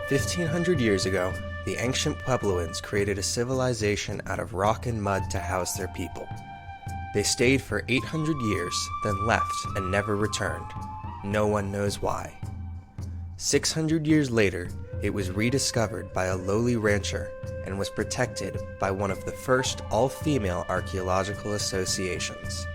1,500 years ago, the ancient Puebloans created a civilization out of rock and mud to house their people. They stayed for 800 years, then left and never returned. No one knows why. 600 years later, it was rediscovered by a lowly rancher and was protected by one of the first all-female archaeological associations.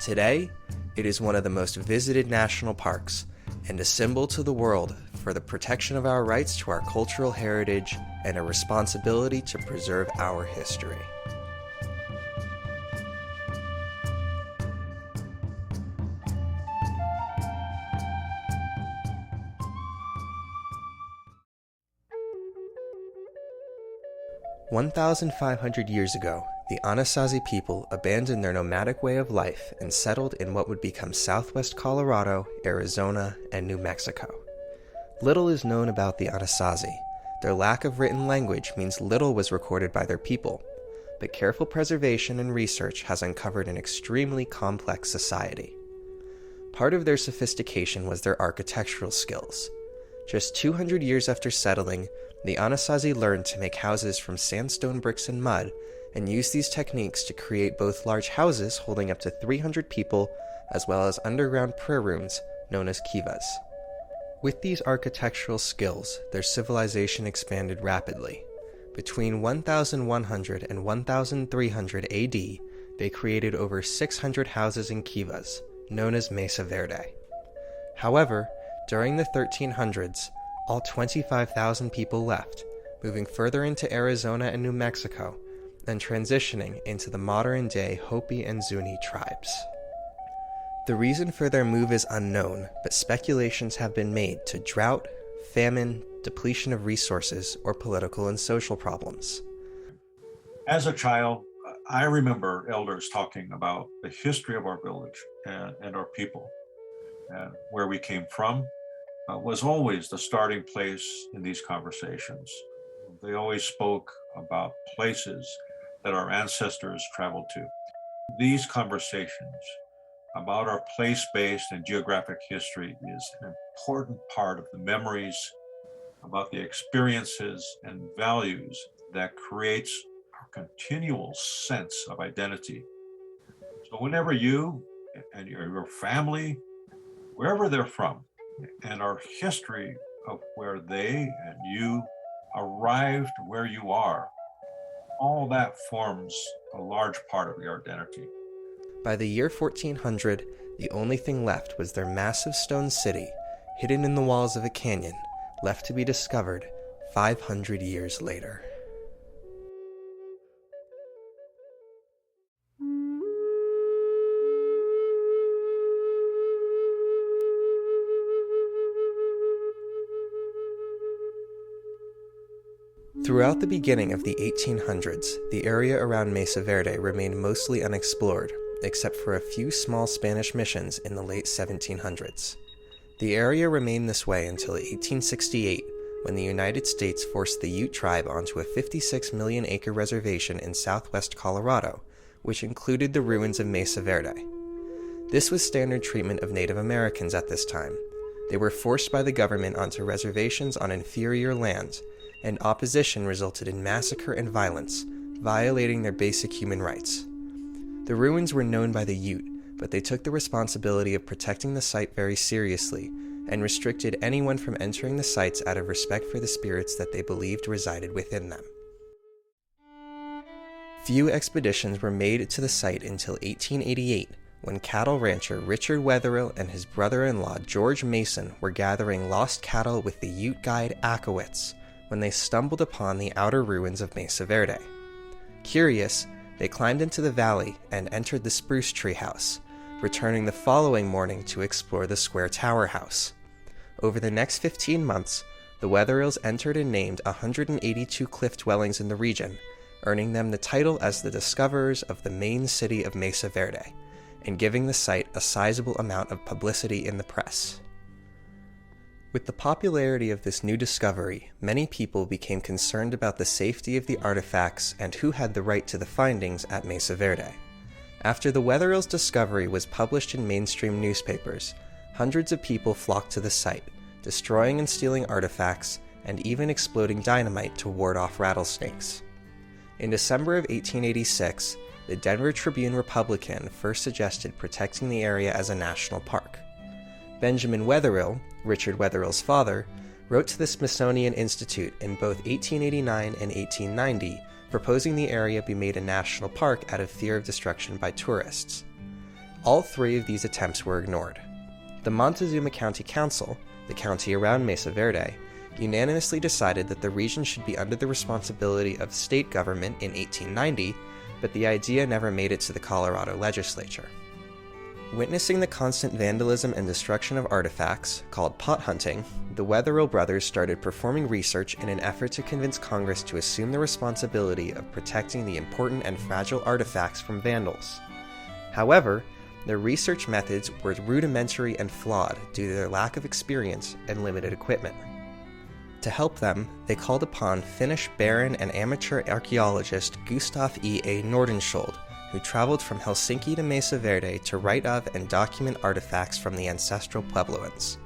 Today, it is one of the most visited national parks and a symbol to the world for the protection of our rights to our cultural heritage and a responsibility to preserve our history. "1,500 years ago, the Anasazi people abandoned their nomadic way of life and settled in what would become southwest Colorado, Arizona, and New Mexico. Little is known about the Anasazi. Their lack of written language means little was recorded by their people, but careful preservation and research has uncovered an extremely complex society. Part of their sophistication was their architectural skills. Just 200 years after settling, the Anasazi learned to make houses from sandstone bricks and mud, and used these techniques to create both large houses holding up to 300 people, as well as underground prayer rooms known as kivas. With these architectural skills, their civilization expanded rapidly. Between 1100 and 1300 AD, they created over 600 houses and kivas, known as Mesa Verde. However, during the 1300s, all 25,000 people left, moving further into Arizona and New Mexico, then transitioning into the modern-day Hopi and Zuni tribes. The reason for their move is unknown, but speculations have been made to drought, famine, depletion of resources, or political and social problems. As a child, I remember elders talking about the history of our village and our people, and where we came from was always the starting place in these conversations. They always spoke about places that our ancestors traveled to. These conversations about our place-based and geographic history is an important part of the memories, about the experiences and values that creates our continual sense of identity. So whenever you and your family, wherever they're from, and our history of where they and you arrived where you are, all that forms a large part of your identity. By the year 1400, the only thing left was their massive stone city, hidden in the walls of a canyon, left to be discovered 500 years later. Throughout the beginning of the 1800s, the area around Mesa Verde remained mostly unexplored, except for a few small Spanish missions in the late 1700s. The area remained this way until 1868, when the United States forced the Ute tribe onto a 56 million acre reservation in southwest Colorado, which included the ruins of Mesa Verde. This was standard treatment of Native Americans at this time. They were forced by the government onto reservations on inferior lands, and opposition resulted in massacre and violence, violating their basic human rights. The ruins were known by the Ute, but they took the responsibility of protecting the site very seriously, and restricted anyone from entering the sites out of respect for the spirits that they believed resided within them. Few expeditions were made to the site until 1888, when cattle rancher Richard Wetherill and his brother-in-law George Mason were gathering lost cattle with the Ute guide Akowitz, when they stumbled upon the outer ruins of Mesa Verde. Curious, they climbed into the valley and entered the Spruce Tree House, returning the following morning to explore the Square Tower House. Over the next 15 months, the Wetherills entered and named 182 cliff dwellings in the region, earning them the title as the discoverers of the main city of Mesa Verde, and giving the site a sizable amount of publicity in the press. With the popularity of this new discovery, many people became concerned about the safety of the artifacts and who had the right to the findings at Mesa Verde. After the Wetherills' discovery was published in mainstream newspapers, hundreds of people flocked to the site, destroying and stealing artifacts, and even exploding dynamite to ward off rattlesnakes. In December of 1886, the Denver Tribune-Republican first suggested protecting the area as a national park. Benjamin Wetherill, Richard Wetherill's father, wrote to the Smithsonian Institute in both 1889 and 1890, proposing the area be made a national park out of fear of destruction by tourists. All three of these attempts were ignored. The Montezuma County Council, the county around Mesa Verde, unanimously decided that the region should be under the responsibility of state government in 1890, but the idea never made it to the Colorado legislature. Witnessing the constant vandalism and destruction of artifacts, called pot hunting, the Wetherill brothers started performing research in an effort to convince Congress to assume the responsibility of protecting the important and fragile artifacts from vandals. However, their research methods were rudimentary and flawed due to their lack of experience and limited equipment. To help them, they called upon Finnish baron and amateur archaeologist Gustav E. A. Nordenskjöld, who traveled from Helsinki to Mesa Verde to write of and document artifacts from the ancestral Puebloans.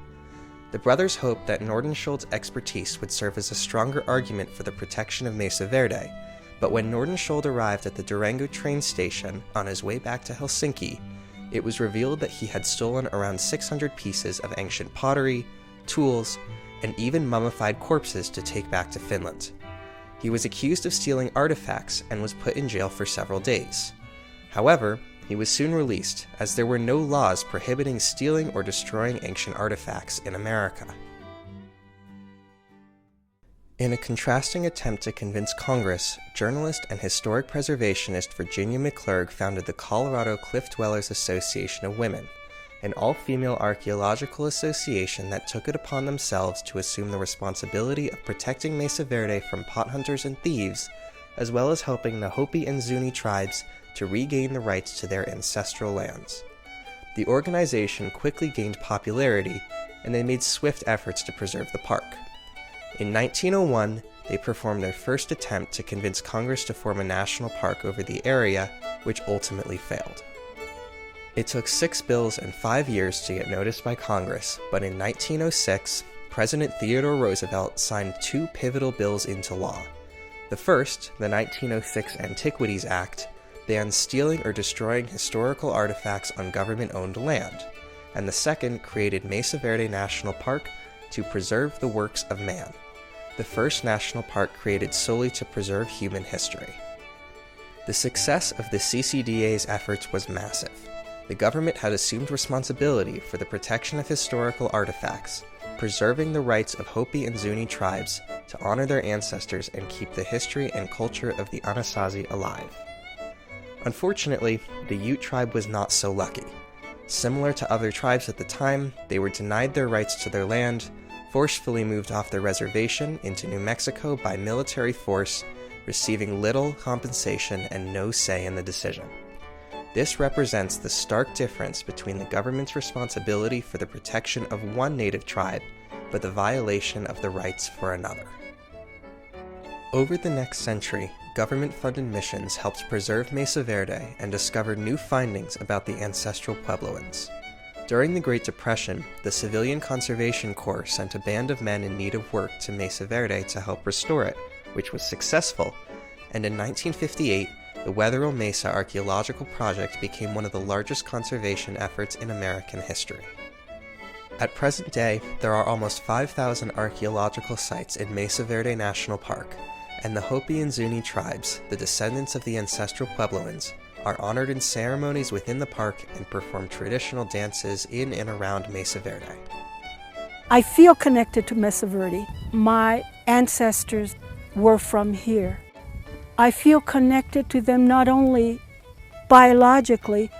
The brothers hoped that Nordenskjöld's expertise would serve as a stronger argument for the protection of Mesa Verde, but when Nordenskjöld arrived at the Durango train station on his way back to Helsinki, it was revealed that he had stolen around 600 pieces of ancient pottery, tools, and even mummified corpses to take back to Finland. He was accused of stealing artifacts and was put in jail for several days. However, he was soon released, as there were no laws prohibiting stealing or destroying ancient artifacts in America. In a contrasting attempt to convince Congress, journalist and historic preservationist Virginia McClurg founded the Colorado Cliff Dwellers Association of Women, an all-female archaeological association that took it upon themselves to assume the responsibility of protecting Mesa Verde from pot hunters and thieves, as well as helping the Hopi and Zuni tribes to regain the rights to their ancestral lands. The organization quickly gained popularity, and they made swift efforts to preserve the park. In 1901, they performed their first attempt to convince Congress to form a national park over the area, which ultimately failed. It took 6 bills and 5 years to get noticed by Congress, but in 1906, President Theodore Roosevelt signed 2 pivotal bills into law. The first, the 1906 Antiquities Act, banned stealing or destroying historical artifacts on government-owned land, and the second created Mesa Verde National Park to preserve the works of man, the first national park created solely to preserve human history. The success of the CCDA's efforts was massive. The government had assumed responsibility for the protection of historical artifacts, preserving the rights of Hopi and Zuni tribes to honor their ancestors and keep the history and culture of the Anasazi alive. Unfortunately, the Ute tribe was not so lucky. Similar to other tribes at the time, they were denied their rights to their land, forcefully moved off their reservation into New Mexico by military force, receiving little compensation and no say in the decision. This represents the stark difference between the government's responsibility for the protection of one native tribe, but the violation of the rights for another. Over the next century, government-funded missions helped preserve Mesa Verde and discovered new findings about the ancestral Puebloans. During the Great Depression, the Civilian Conservation Corps sent a band of men in need of work to Mesa Verde to help restore it, which was successful, and in 1958, the Wetherill Mesa Archaeological Project became one of the largest conservation efforts in American history. At present day, there are almost 5,000 archaeological sites in Mesa Verde National Park, and the Hopi and Zuni tribes, the descendants of the ancestral Puebloans, are honored in ceremonies within the park and perform traditional dances in and around Mesa Verde. I feel connected to Mesa Verde. My ancestors were from here. I feel connected to them not only biologically,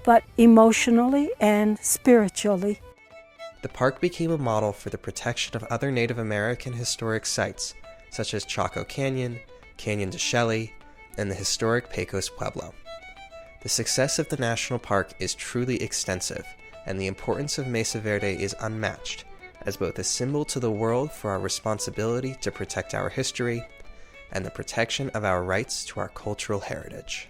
but emotionally and spiritually. The park became a model for the protection of other Native American historic sites, such as Chaco Canyon, Canyon de Shelly, and the historic Pecos Pueblo. The success of the national park is truly extensive, and the importance of Mesa Verde is unmatched, as both a symbol to the world for our responsibility to protect our history and the protection of our rights to our cultural heritage.